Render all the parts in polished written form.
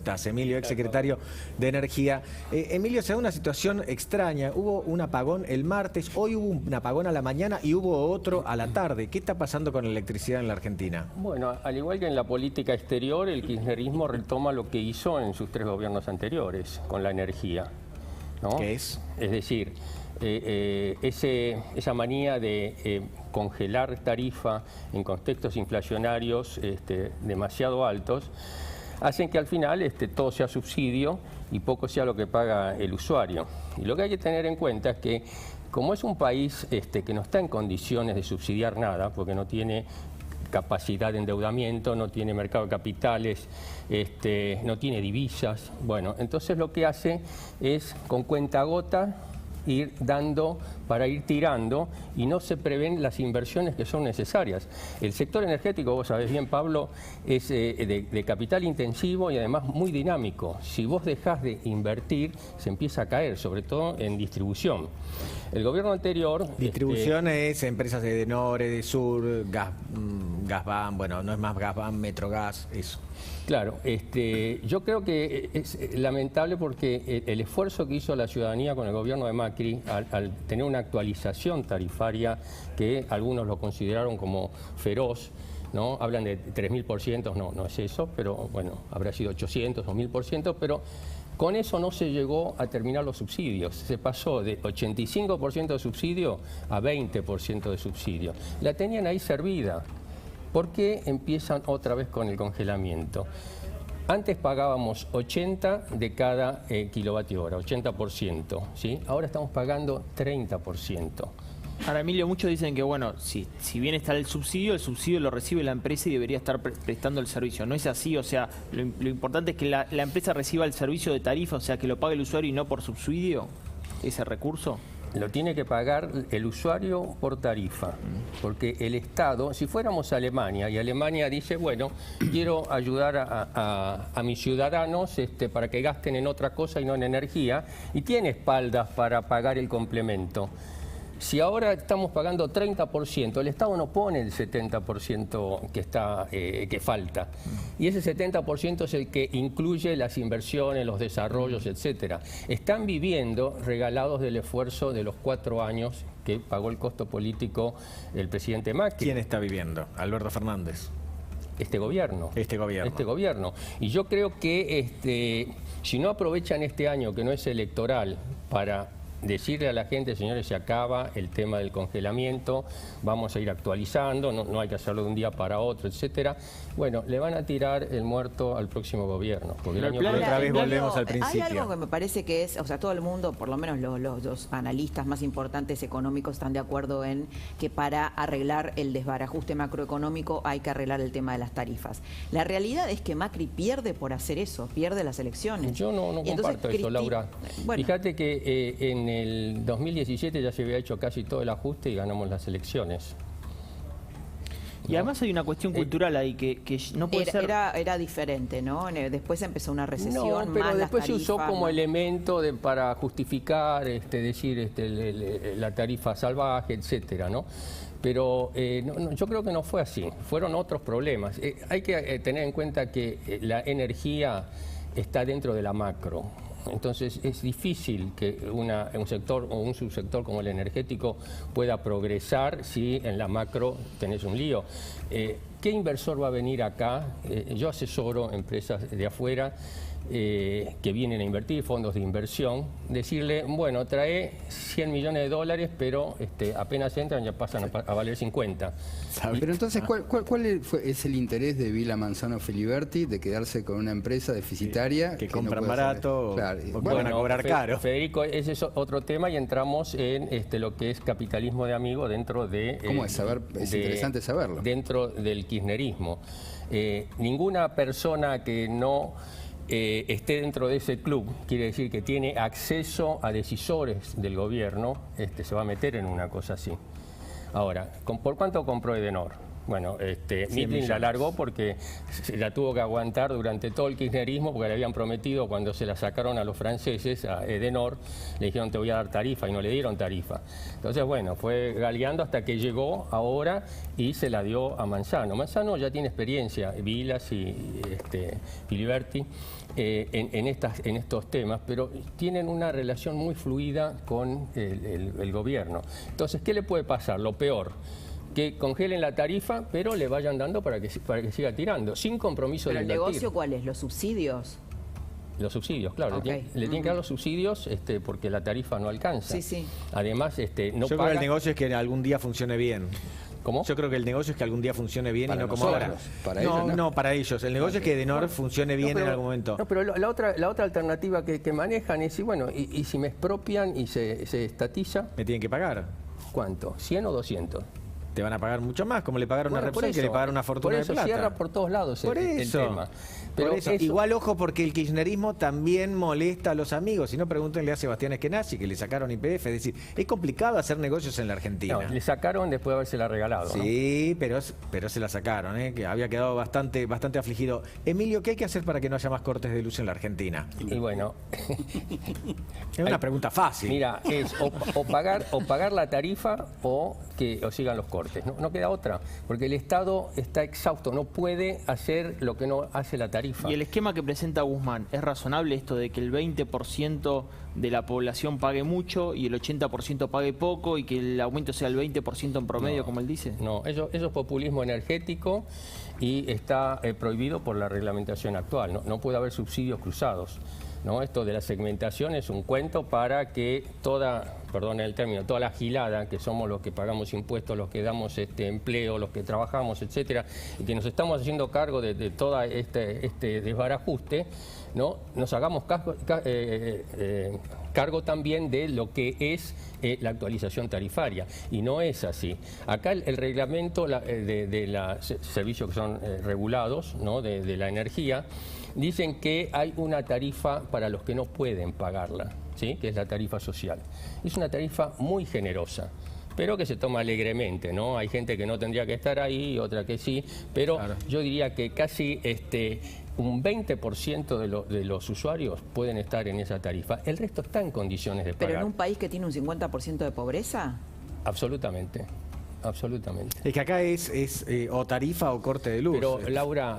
Estás, Emilio, exsecretario de Energía. Emilio, se da una situación extraña. Hubo un apagón el martes, hoy hubo un apagón a la mañana y hubo otro a la tarde. ¿Qué está pasando con la electricidad en la Argentina? Bueno, al igual que en la política exterior, el kirchnerismo retoma lo que hizo en sus 3 gobiernos anteriores con la energía, ¿no? ¿Qué es? Es decir, esa manía de congelar tarifa en contextos inflacionarios demasiado altos, hacen que al final todo sea subsidio y poco sea lo que paga el usuario. Y lo que hay que tener en cuenta es que, como es un país que no está en condiciones de subsidiar nada, porque no tiene capacidad de endeudamiento, no tiene mercado de capitales, no tiene divisas, bueno, entonces lo que hace es, con cuentagota, ir dando para ir tirando y no se prevén las inversiones que son necesarias. El sector energético, vos sabés bien, Pablo, es de capital intensivo y además muy dinámico. Si vos dejás de invertir, se empieza a caer, sobre todo en distribución. El gobierno anterior... Distribución es empresas de Denor, de Sur, Gasban, bueno, no es más Gasban, Metrogas, eso. Claro, yo creo que es lamentable porque el esfuerzo que hizo la ciudadanía con el gobierno de Macri al tener una actualización tarifaria que algunos lo consideraron como feroz, ¿no? Hablan de 3.000%, no es eso, pero bueno, habrá sido 800 o 1.000%, pero con eso no se llegó a terminar los subsidios. Se pasó de 85% de subsidio a 20% de subsidio. La tenían ahí servida. ¿Por qué empiezan otra vez con el congelamiento? Antes pagábamos 80 de cada kilovatio hora, 80%, ¿sí? Ahora estamos pagando 30%. Ahora, Emilio, muchos dicen que, bueno, si bien está el subsidio lo recibe la empresa y debería estar prestando el servicio. ¿No es así? O sea, lo importante es que la empresa reciba el servicio de tarifa, o sea, que lo pague el usuario y no por subsidio, ese recurso. Lo tiene que pagar el usuario por tarifa, porque el Estado, si fuéramos a Alemania, y Alemania dice, bueno, quiero ayudar a mis ciudadanos para que gasten en otra cosa y no en energía, y tiene espaldas para pagar el complemento. Si ahora estamos pagando 30%, el Estado no pone el 70% que falta. Y ese 70% es el que incluye las inversiones, los desarrollos, etc. Están viviendo regalados del esfuerzo de los 4 años que pagó el costo político el presidente Macri. ¿Quién está viviendo? Alberto Fernández. Este gobierno. Este gobierno. Y yo creo que si no aprovechan este año, que no es electoral, para decirle a la gente, señores, se acaba el tema del congelamiento, vamos a ir actualizando, no hay que hacerlo de un día para otro, etcétera. Bueno, le van a tirar el muerto al próximo gobierno. Porque otra vez volvemos al principio. Hay algo que me parece que es, o sea, todo el mundo, por lo menos los analistas más importantes económicos están de acuerdo en que para arreglar el desbarajuste macroeconómico hay que arreglar el tema de las tarifas. La realidad es que Macri pierde por hacer eso, pierde las elecciones. Yo no comparto eso, Laura. Bueno, fíjate que en el 2017 ya se había hecho casi todo el ajuste y ganamos las elecciones. Y además hay una cuestión cultural ahí que no puede ser... Era diferente, ¿no? Después empezó una recesión, no, pero más después las se usó tarifas, como elemento para justificar, decir la tarifa salvaje, etcétera, ¿no? Pero yo creo que no fue así, fueron otros problemas. Hay que tener en cuenta que la energía está dentro de la macro. Entonces es difícil que un sector o un subsector como el energético pueda progresar si en la macro tenés un lío. ¿Qué inversor va a venir acá? Yo asesoro empresas de afuera que vienen a invertir, fondos de inversión, decirle, bueno, trae 100 millones de dólares, pero apenas entran ya pasan a valer 50. Pero entonces, ¿cuál es el interés de Vila Manzano Filiberti de quedarse con una empresa deficitaria? Que compran barato, claro, o van a cobrar caro. Federico, ese es otro tema y entramos en lo que es capitalismo de amigo dentro de... ¿Cómo es saber? Es interesante saberlo. Dentro del kirchnerismo. Ninguna persona que no esté dentro de ese club, quiere decir que tiene acceso a decisores del gobierno, se va a meter en una cosa así. Ahora, ¿por cuánto compró Edenor? Bueno, Mitlin millones. la largó porque se la tuvo que aguantar durante todo el kirchnerismo, porque le habían prometido cuando se la sacaron a los franceses, a Edenor, le dijeron te voy a dar tarifa y no le dieron tarifa. Entonces, bueno, fue galeando hasta que llegó ahora y se la dio a Manzano. Manzano ya tiene experiencia, Vilas y Filiberti, en estos temas, pero tienen una relación muy fluida con el gobierno. Entonces, ¿qué le puede pasar? Lo peor, que congelen la tarifa, pero le vayan dando para que siga tirando, sin compromiso ¿Pero de el invertir. negocio cuál es? ¿Los subsidios? Los subsidios, claro. Ok. Le tienen que dar los subsidios porque la tarifa no alcanza. Sí, sí. Además, no Yo creo que paga... el negocio es que algún día funcione bien. ¿Cómo? Yo creo que el negocio es que algún día funcione bien Para y no como nosotros, ahora. para ellos, ¿no? para ellos. El negocio es que Edenor funcione bien en algún momento. No, pero la otra alternativa que manejan es, y bueno, y si me expropian y se estatiza, Me tienen que pagar. ¿cuánto? ¿100 o 200? Te van a pagar mucho más, como le pagaron a Bueno, por Repsol, que eso, le pagaron una fortuna por eso de plata. cierra por todos lados Por el eso. tema. Pero Por eso. Igual ojo, porque el kirchnerismo también molesta a los amigos. Si no, pregúntenle a Sebastián Eskenazi, que le sacaron YPF. Es decir, es complicado hacer negocios en la Argentina. No, le sacaron después de habérsela regalado, ¿no? Sí, pero se la sacaron, que había quedado bastante afligido. Emilio, ¿qué hay que hacer para que no haya más cortes de luz en la Argentina? Y bueno, Es una pregunta fácil. mira, es o pagar la tarifa o que sigan los cortes. No queda otra, porque el Estado está exhausto, no puede hacer lo que no hace la tarifa. Y el esquema que presenta Guzmán, ¿es razonable esto de que el 20% de la población pague mucho y el 80% pague poco y que el aumento sea el 20% en promedio, No, como él dice? No, eso es populismo energético y está prohibido por la reglamentación actual. No puede haber subsidios cruzados. ¿No? Esto de la segmentación es un cuento para que toda la gilada, que somos los que pagamos impuestos, los que damos empleo, los que trabajamos, etcétera, y que nos estamos haciendo cargo de todo este desbarajuste, ¿no? Nos hagamos cargo también de lo que es la actualización tarifaria. Y no es así. Acá el reglamento de los servicios que son regulados, ¿no? de la energía, dicen que hay una tarifa para los que no pueden pagarla, ¿sí? Que es la tarifa social. Es una tarifa muy generosa, pero que se toma alegremente, ¿no? Hay gente que no tendría que estar ahí, otra que sí, pero Claro. yo diría que casi un 20% de los usuarios pueden estar en esa tarifa. El resto está en condiciones de ¿Pero pagar. en un país que tiene un 50% de pobreza? Absolutamente, absolutamente. Es que acá es o tarifa o corte de luz. Pero, Laura,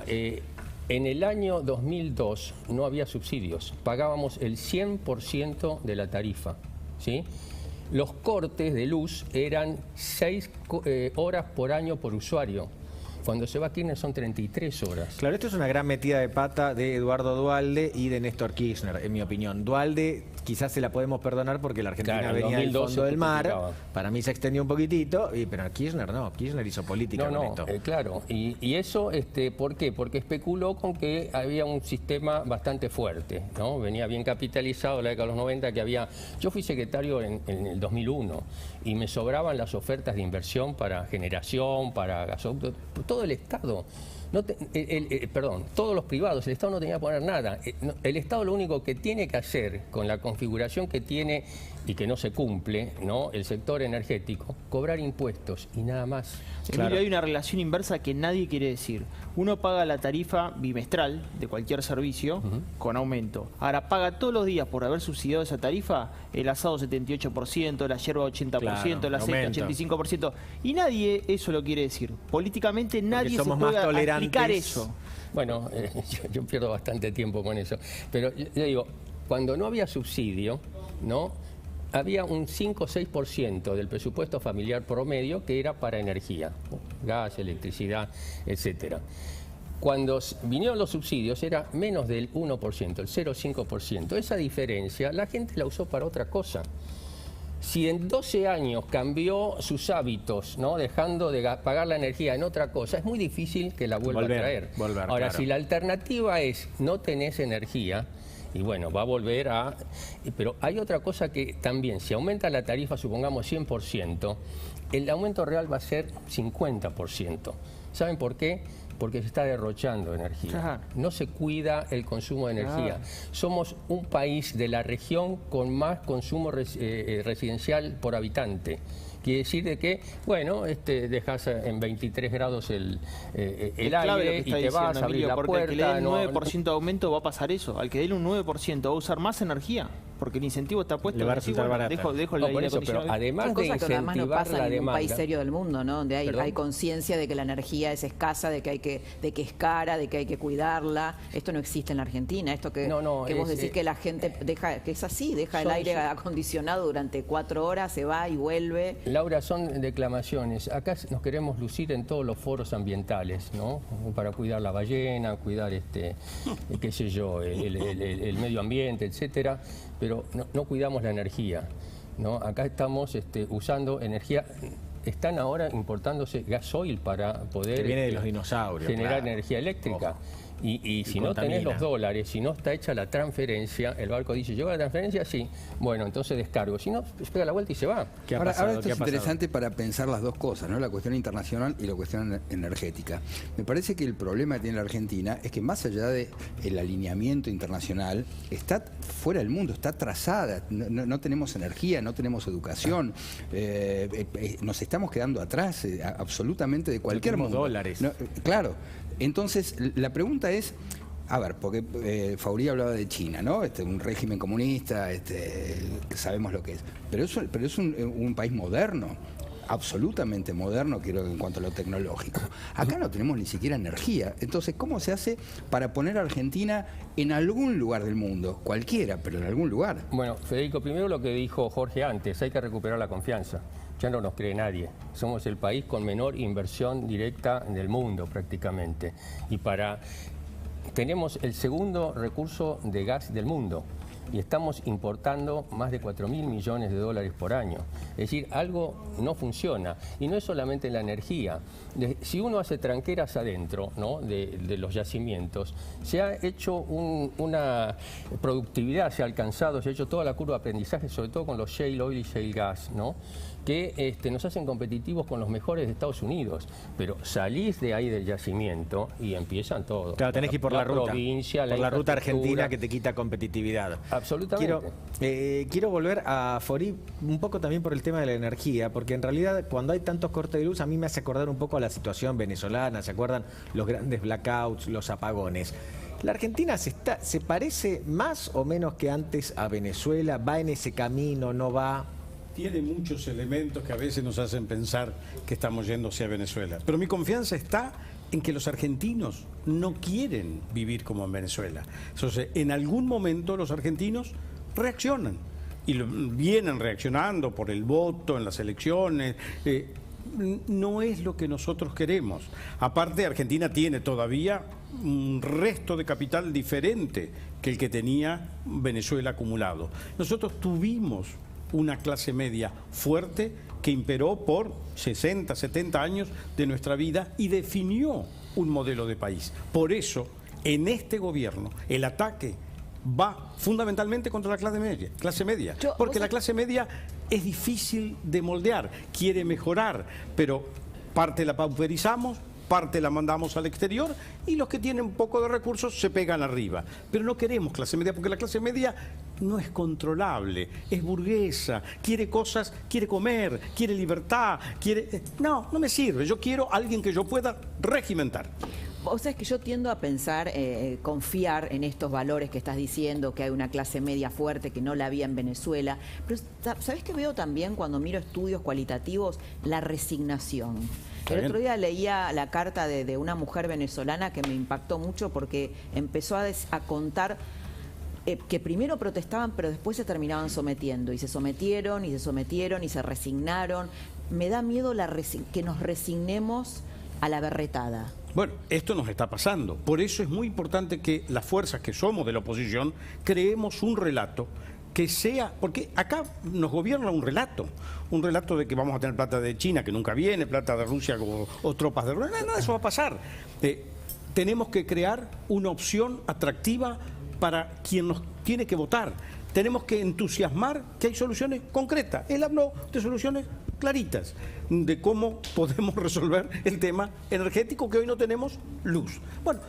en el año 2002 no había subsidios, pagábamos el 100% de la tarifa, ¿sí? Los cortes de luz eran 6 horas por año por usuario. Cuando se va Kirchner son 33 horas. Claro, esto es una gran metida de pata de Eduardo Duhalde y de Néstor Kirchner, en mi opinión. Duhalde quizás se la podemos perdonar porque la Argentina Claro, en venía del 2012 fondo del mar. justificaba. Para mí se extendió un poquitito, pero Kirchner no. Kirchner hizo política con esto. Claro. Y eso, ¿por qué? Porque especuló con que había un sistema bastante fuerte, ¿no? Venía bien capitalizado en la década de los 90, que había... Yo fui secretario en el 2001 y me sobraban las ofertas de inversión para generación, para gasoductos, todo el Estado. Todos los privados, el Estado no tenía que poner nada. El Estado lo único que tiene que hacer con la configuración que tiene y que no se cumple, ¿no? El sector energético, cobrar impuestos y nada más. Emilio, hay una relación inversa que nadie quiere decir. Uno paga la tarifa bimestral de cualquier servicio con aumento. Ahora, paga todos los días por haber subsidiado esa tarifa el asado 78%, la yerba 80%, Claro, el aceite aumento. 85%. Y nadie eso lo quiere decir. Políticamente nadie se somos más puede tolerantes. explicar eso. Bueno, yo pierdo bastante tiempo con eso. Pero yo digo, cuando no había subsidio, ¿no? Había un 5 o 6% del presupuesto familiar promedio que era para energía, gas, electricidad, etcétera. Cuando vinieron los subsidios era menos del 1%, el 0,5%. Esa diferencia la gente la usó para otra cosa. Si en 12 años cambió sus hábitos, ¿no? Dejando de pagar la energía en otra cosa, es muy difícil que la vuelva a traer. Ahora, claro. si la alternativa es no tenés energía, y bueno, va a volver a... Pero hay otra cosa que también, si aumenta la tarifa, supongamos 100%, el aumento real va a ser 50%. ¿Saben por qué? Porque se está derrochando energía. Ajá. No se cuida el consumo de energía. Somos un país de la región con más consumo residencial por habitante. Quiere decir de que, bueno, dejas en 23 grados el clave aire lo que y te vas a abrir Emilio, la porque al que le puerta. den 9% de aumento va a pasar eso. Al que le den un 9% va a usar más energía, porque el incentivo está puesto. Le va a resultar barato. Dejo el No, aire por eso, pero acondicionado. además Son de cosas que además no incentivar pasan la en un demanda. país serio del mundo, ¿no? Donde ¿Perdón? hay conciencia de que la energía es escasa, de que es cara, de que hay que cuidarla. Esto no existe en la Argentina. Esto que vos decís que la gente deja, que es así, deja el aire acondicionado durante 4 horas, se va y vuelve. Laura, son declamaciones. Acá nos queremos lucir en todos los foros ambientales, ¿no? Para cuidar la ballena, cuidar qué sé yo, el medio ambiente, etcétera, pero no cuidamos la energía, ¿no? Acá estamos usando energía. Están ahora importándose gasoil para poder que viene de los dinosaurios, generar claro. energía eléctrica. Y si no contamina. tenés los dólares, si no está hecha la transferencia, el barco dice, ¿llegó la transferencia? Sí. Bueno, entonces descargo. Si no, se pega la vuelta y se va. ¿Qué ha Ahora pasado? esto ¿Qué es ha pasado? interesante para pensar las dos cosas, ¿no? La cuestión internacional y la cuestión energética. Me parece que el problema que tiene la Argentina es que más allá del alineamiento internacional, está fuera del mundo, está atrasada. No tenemos energía, no tenemos educación. Nos estamos quedando atrás absolutamente de cualquier tenemos mundo. dólares. Claro. Entonces, la pregunta es, a ver, porque Faurí hablaba de China, ¿no? Un régimen comunista, que sabemos lo que es. Pero es un país moderno, absolutamente moderno, quiero en cuanto a lo tecnológico. Acá no tenemos ni siquiera energía. Entonces, ¿cómo se hace para poner a Argentina en algún lugar del mundo? Cualquiera, pero en algún lugar. Bueno, Federico, primero lo que dijo Jorge antes, hay que recuperar la confianza. Ya no nos cree nadie. Somos el país con menor inversión directa del mundo prácticamente. Tenemos el segundo recurso de gas del mundo y estamos importando más de 4.000 millones de dólares por año. Es decir, algo no funciona. Y no es solamente la energía. Si uno hace tranqueras adentro, ¿no?, de los yacimientos, se ha hecho una productividad, se ha alcanzado, se ha hecho toda la curva de aprendizaje, sobre todo con los shale oil y shale gas, ¿no?, que nos hacen competitivos con los mejores de Estados Unidos. Pero salís de ahí del yacimiento y empiezan todos. Claro, tenés que ir por la ruta. Provincia, por la ruta argentina infraestructura. que te quita competitividad. Absolutamente. Quiero volver a Faurí un poco también por el tema de la energía, porque en realidad cuando hay tantos cortes de luz a mí me hace acordar un poco a la situación venezolana. ¿Se acuerdan los grandes blackouts, los apagones? ¿La Argentina se parece más o menos que antes a Venezuela? ¿Va en ese camino? ¿No va? Tiene muchos elementos que a veces nos hacen pensar que estamos yendo hacia Venezuela. Pero mi confianza está en que los argentinos no quieren vivir como en Venezuela. Entonces, en algún momento los argentinos reaccionan. Y vienen reaccionando por el voto en las elecciones. No es lo que nosotros queremos. Aparte, Argentina tiene todavía un resto de capital diferente que el que tenía Venezuela acumulado. Nosotros tuvimos una clase media fuerte que imperó por 60, 70 años de nuestra vida y definió un modelo de país. Por eso, en este gobierno, el ataque va fundamentalmente contra la clase media. Porque la clase media es difícil de moldear, quiere mejorar, pero parte la pauperizamos, parte la mandamos al exterior y los que tienen un poco de recursos se pegan arriba. Pero no queremos clase media porque la clase media no es controlable, es burguesa, quiere cosas, quiere comer, quiere libertad, quiere... No me sirve, yo quiero a alguien que yo pueda regimentar. O sea, es que yo tiendo a pensar, confiar en estos valores que estás diciendo, que hay una clase media fuerte que no la había en Venezuela. Pero, ¿sabés qué veo también cuando miro estudios cualitativos? La resignación. El otro día leía la carta de una mujer venezolana que me impactó mucho porque empezó a contar que primero protestaban, pero después se terminaban sometiendo. Y se sometieron, y se sometieron, y se resignaron. Me da miedo que nos resignemos a la berretada. Bueno, esto nos está pasando. Por eso es muy importante que las fuerzas que somos de la oposición creemos un relato que sea... Porque acá nos gobierna un relato de que vamos a tener plata de China, que nunca viene, plata de Rusia o tropas de Rusia. Nada de eso va a pasar. Tenemos que crear una opción atractiva para quien nos tiene que votar. Tenemos que entusiasmar que hay soluciones concretas. Él habló de soluciones claritas, de cómo podemos resolver el tema energético, que hoy no tenemos luz. Bueno,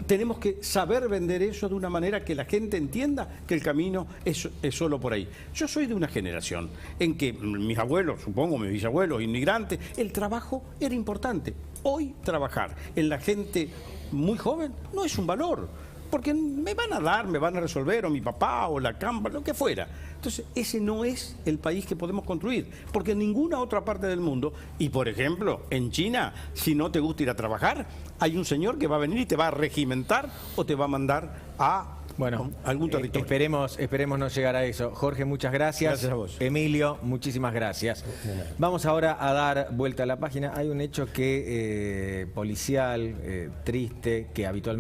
tenemos que saber vender eso de una manera que la gente entienda que el camino es solo por ahí. Yo soy de una generación en que mis abuelos, supongo mis bisabuelos, inmigrantes, el trabajo era importante. Hoy trabajar en la gente muy joven no es un valor, porque me van a dar, me van a resolver, o mi papá, o la cámara, lo que fuera. Entonces, ese no es el país que podemos construir, porque en ninguna otra parte del mundo, y por ejemplo, en China, si no te gusta ir a trabajar, hay un señor que va a venir y te va a regimentar o te va a mandar a algún territorio. Esperemos no llegar a eso. Jorge, muchas gracias. Gracias a vos. Emilio, muchísimas gracias. Vamos ahora a dar vuelta a la página. Hay un hecho que policial, triste, que habitualmente